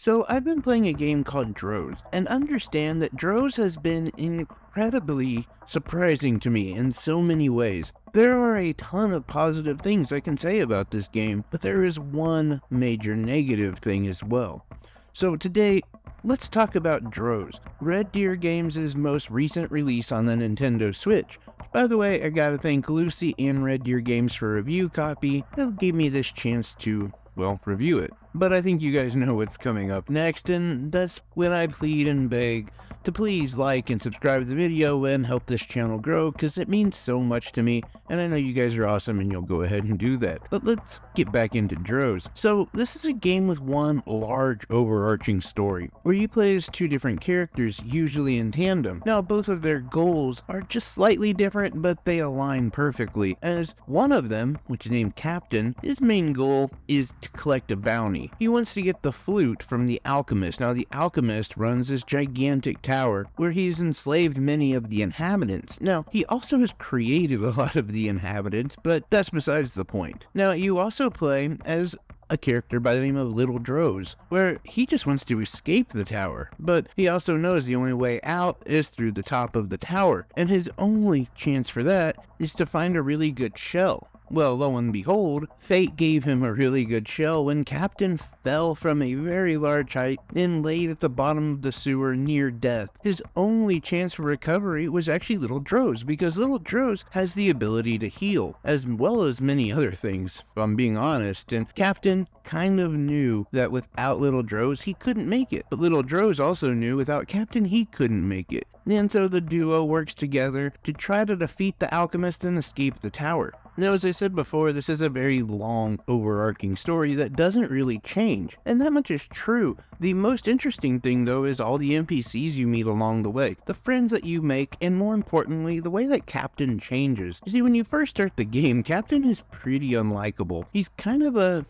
So I've been playing a game called Dros, and understand that Dros has been incredibly surprising to me in so many ways. There are a ton of positive things I can say about this game, but there is one major negative thing as well. So today, let's talk about Dros, Red Deer Games' most recent release on the Nintendo Switch. By the way, I gotta thank Lucy and Red Deer Games for a review copy that gave me this chance to, well, review it. But I think you guys know what's coming up next, and that's when I plead and beg to please like and subscribe to the video and help this channel grow, because it means so much to me, and I know you guys are awesome and you'll go ahead and do that. But let's get back into Dros. So this is a game with one large overarching story, where you play as two different characters, usually in tandem. Now both of their goals are just slightly different, but they align perfectly, as one of them, which is named Captain, his main goal is to collect a bounty. He wants to get the flute from the alchemist. Now the alchemist runs this gigantic tower where he's enslaved many of the inhabitants. Now he also has created a lot of the inhabitants, but that's besides the point. Now you also play as a character by the name of Little Dros, where he just wants to escape the tower, but he also knows the only way out is through the top of the tower, and his only chance for that is to find a really good shell. Well, lo and behold, fate gave him a really good shell when Captain fell from a very large height and laid at the bottom of the sewer near death. His only chance for recovery was actually Little Dros, because Little Dros has the ability to heal, as well as many other things, if I'm being honest, and Captain kind of knew that without Little Dros he couldn't make it, but Little Dros also knew without Captain he couldn't make it. And so the duo works together to try to defeat the alchemist and escape the tower. Now, as I said before, this is a very long, overarching story that doesn't really change, and that much is true. The most interesting thing, though, is all the NPCs you meet along the way, the friends that you make, and more importantly, the way that Captain changes. You see, when you first start the game, Captain is pretty unlikable. He's kind of a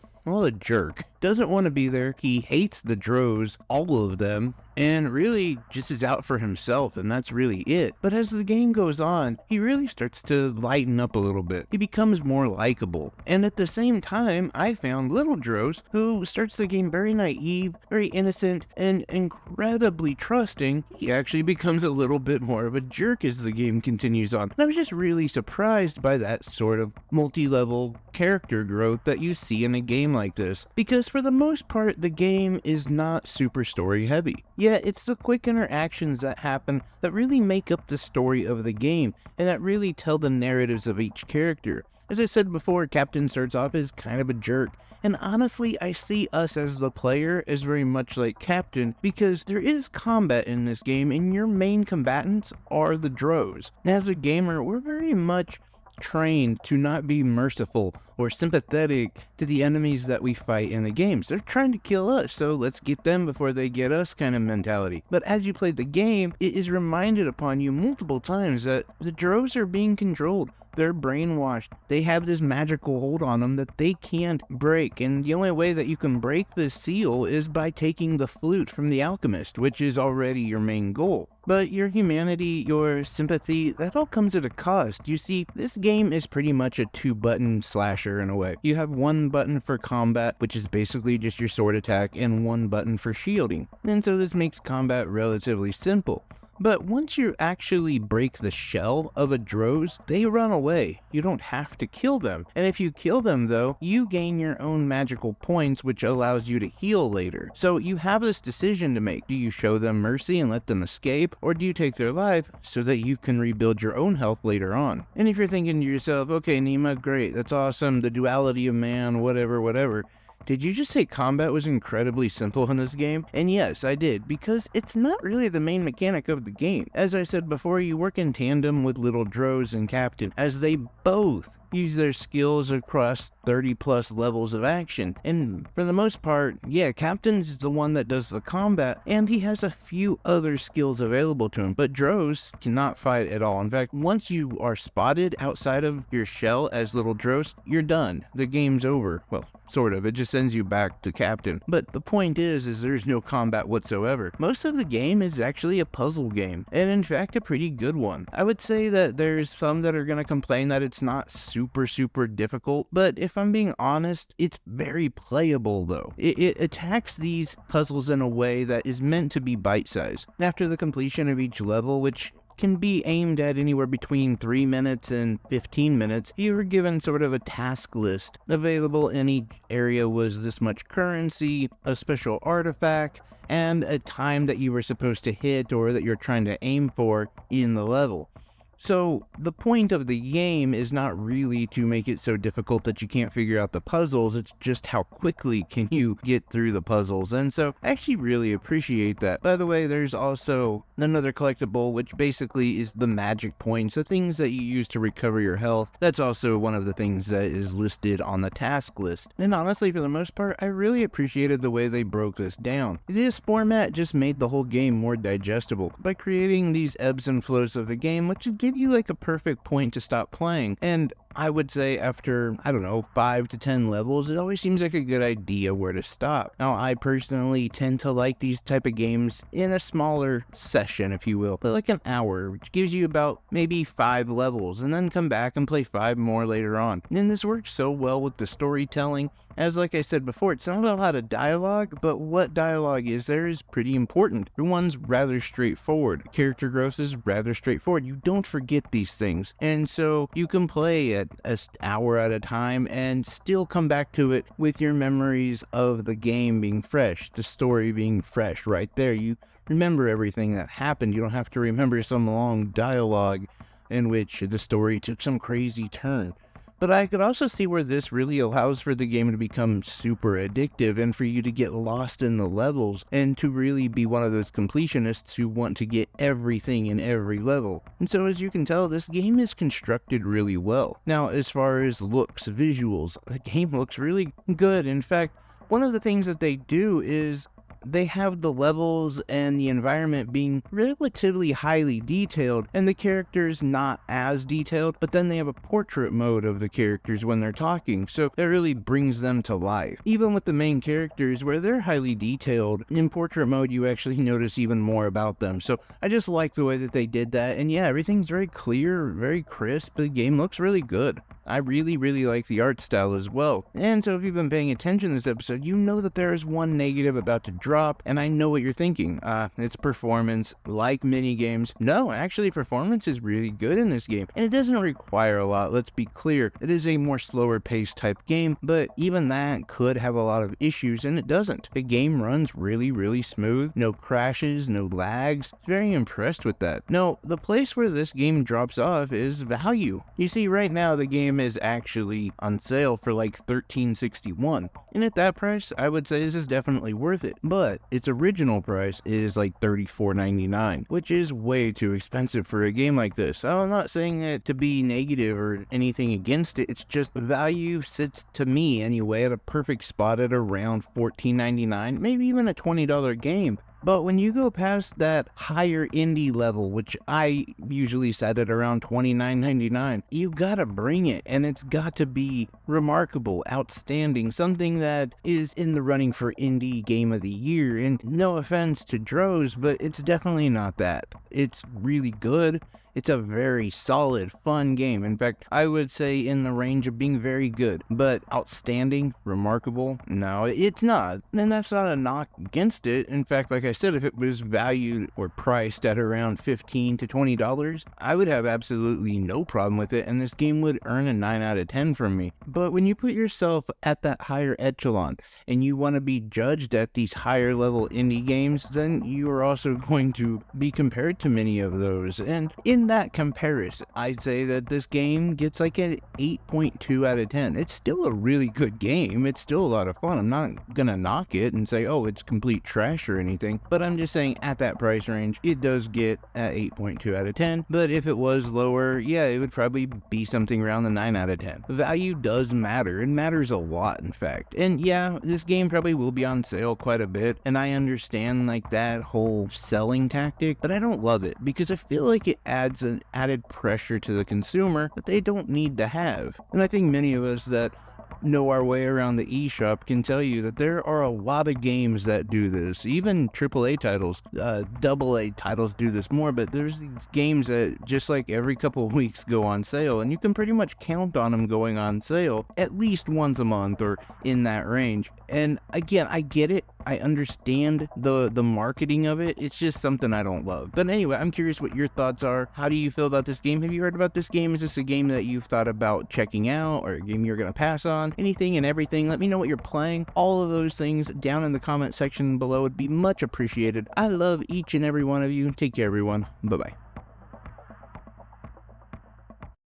jerk. Doesn't want to be there. He hates the Dros, all of them, and really just is out for himself, and that's really it. But as the game goes on, he really starts to lighten up a little bit. He becomes more likable. And at the same time, I found Little Dros, who starts the game very naive, very innocent, and incredibly trusting. He actually becomes a little bit more of a jerk as the game continues on. And I was just really surprised by that sort of multi-level character growth that you see in a game like this, because for the most part, the game is not super story heavy. Yeah, it's the quick interactions that happen that really make up the story of the game, and that really tell the narratives of each character. As I said before, Captain starts off as kind of a jerk, and honestly, I see us as the player as very much like Captain, because there is combat in this game, and your main combatants are the Dros. As a gamer, we're very much trained to not be merciful or sympathetic to the enemies that we fight in the games. They're trying to kill us, so let's get them before they get us kind of mentality. But as you play the game, it is reminded upon you multiple times that the Dros are being controlled. They're brainwashed. They have this magical hold on them that they can't break, and the only way that you can break this seal is by taking the flute from the alchemist, which is already your main goal. But your humanity, your sympathy, that all comes at a cost. You see, this game is pretty much a two-button slasher in a way. You have one button for combat, which is basically just your sword attack, and one button for shielding. And so this makes combat relatively simple. But once you actually break the shell of a Dros, they run away. You don't have to kill them. And if you kill them though, you gain your own magical points, which allows you to heal later. So you have this decision to make. Do you show them mercy and let them escape? Or do you take their life so that you can rebuild your own health later on? And if you're thinking to yourself, okay, Nima, great, that's awesome, the duality of man, whatever. Did you just say combat was incredibly simple in this game? And yes, I did, because it's not really the main mechanic of the game. As I said before, you work in tandem with Little Dros and Captain, as they both use their skills across 30 plus levels of action. And for the most part, yeah, Captain is the one that does the combat, and he has a few other skills available to him, but Dros cannot fight at all. In fact, once you are spotted outside of your shell as Little Dros, you're done. The game's over. Well, sort of. It just sends you back to Captain. But the point is there's no combat whatsoever. Most of the game is actually a puzzle game, and in fact a pretty good one. I would say that there's some that are going to complain that it's not super difficult, but if if I'm being honest, it's very playable though. It attacks these puzzles in a way that is meant to be bite-sized. After the completion of each level, which can be aimed at anywhere between 3 minutes and 15 minutes, you were given sort of a task list. Available in each area was this much currency, a special artifact, and a time that you were supposed to hit or that you're trying to aim for in the level. So the point of the game is not really to make it so difficult that you can't figure out the puzzles, it's just how quickly can you get through the puzzles, and so I actually really appreciate that. By the way, there's also another collectible, which basically is the magic points, the things that you use to recover your health. That's also one of the things that is listed on the task list. And honestly, for the most part, I really appreciated the way they broke this down. This format just made the whole game more digestible by creating these ebbs and flows of the game, which would give you like a perfect point to stop playing. And I would say after, I don't know, 5 to 10 levels, it always seems like a good idea where to stop. Now, I personally tend to like these type of games in a smaller session, if you will, but like an hour, which gives you about maybe 5 levels, and then come back and play 5 more later on. And this works so well with the storytelling. As like I said before, it's not a lot of dialogue, but what dialogue is there is pretty important. The one's rather straightforward. Character growth is rather straightforward. You don't forget these things. And so you can play at an hour at a time and still come back to it with your memories of the game being fresh, the story being fresh right there. You remember everything that happened. You don't have to remember some long dialogue in which the story took some crazy turn. But I could also see where this really allows for the game to become super addictive and for you to get lost in the levels and to really be one of those completionists who want to get everything in every level. And so as you can tell, this game is constructed really well. Now, as far as looks, visuals, the game looks really good. In fact, one of the things that they do is they have the levels and the environment being relatively highly detailed and the characters not as detailed, but then they have a portrait mode of the characters when they're talking, so that really brings them to life. Even with the main characters, where they're highly detailed, in portrait mode you actually notice even more about them. So I just like the way that they did that, and yeah, everything's very clear, very crisp. The game looks really good. I really like the art style as well. And so if you've been paying attention to this episode, you know that there is one negative about to drop, and I know what you're thinking. It's performance, like mini games. No, actually performance is really good in this game, and it doesn't require a lot, let's be clear. It is a more slower paced type game, but even that could have a lot of issues, and it doesn't. The game runs really smooth, no crashes, no lags. Very impressed with that. No, the place where this game drops off is value. You see, right now the game is actually on sale for like $13.61, and at that price I would say this is definitely worth it, but its original price is like $34.99, which is way too expensive for a game like this. I'm not saying it to be negative or anything against it, it's just value sits, to me anyway, at a perfect spot at around $14.99, maybe even a $20 game. But when you go past that higher indie level, which I usually set at around $29.99, you gotta bring it, and it's got to be remarkable, outstanding, something that is in the running for Indie Game of the Year. And no offense to Dros, but it's definitely not that. It's really good. It's a very solid, fun game. In fact, I would say in the range of being very good, but outstanding, remarkable, no, it's not. And that's not a knock against it. In fact, like I said, if it was valued or priced at around $15 to $20, I would have absolutely no problem with it, and this game would earn a 9 out of 10 from me. But when you put yourself at that higher echelon, and you want to be judged at these higher level indie games, then you are also going to be compared to many of those. And in that comparison, I'd say that this game gets like an 8.2 out of 10. It's still a really good game. It's still a lot of fun. I'm not gonna knock it and say, oh, it's complete trash or anything, but I'm just saying at that price range, it does get an 8.2 out of 10. But if it was lower, yeah, it would probably be something around the 9 out of 10. Value does matter. It matters a lot, in fact. And yeah, this game probably will be on sale quite a bit, and I understand like that whole selling tactic, but I don't love it because I feel like it adds an added pressure to the consumer that they don't need to have. And I think many of us that know our way around the eShop can tell you that there are a lot of games that do this. Even AAA titles, AA titles do this more, but there's these games that just like every couple of weeks go on sale, and you can pretty much count on them going on sale at least once a month or in that range. And again, I get it. I understand the marketing of it. It's just something I don't love. But anyway, I'm curious what your thoughts are. How do you feel about this game? Have you heard about this game? Is this a game that you've thought about checking out, or a game you're going to pass on? Anything and everything. Let me know what you're playing. All of those things down in the comment section below would be much appreciated. I love each and every one of you. Take care, everyone. Bye-bye.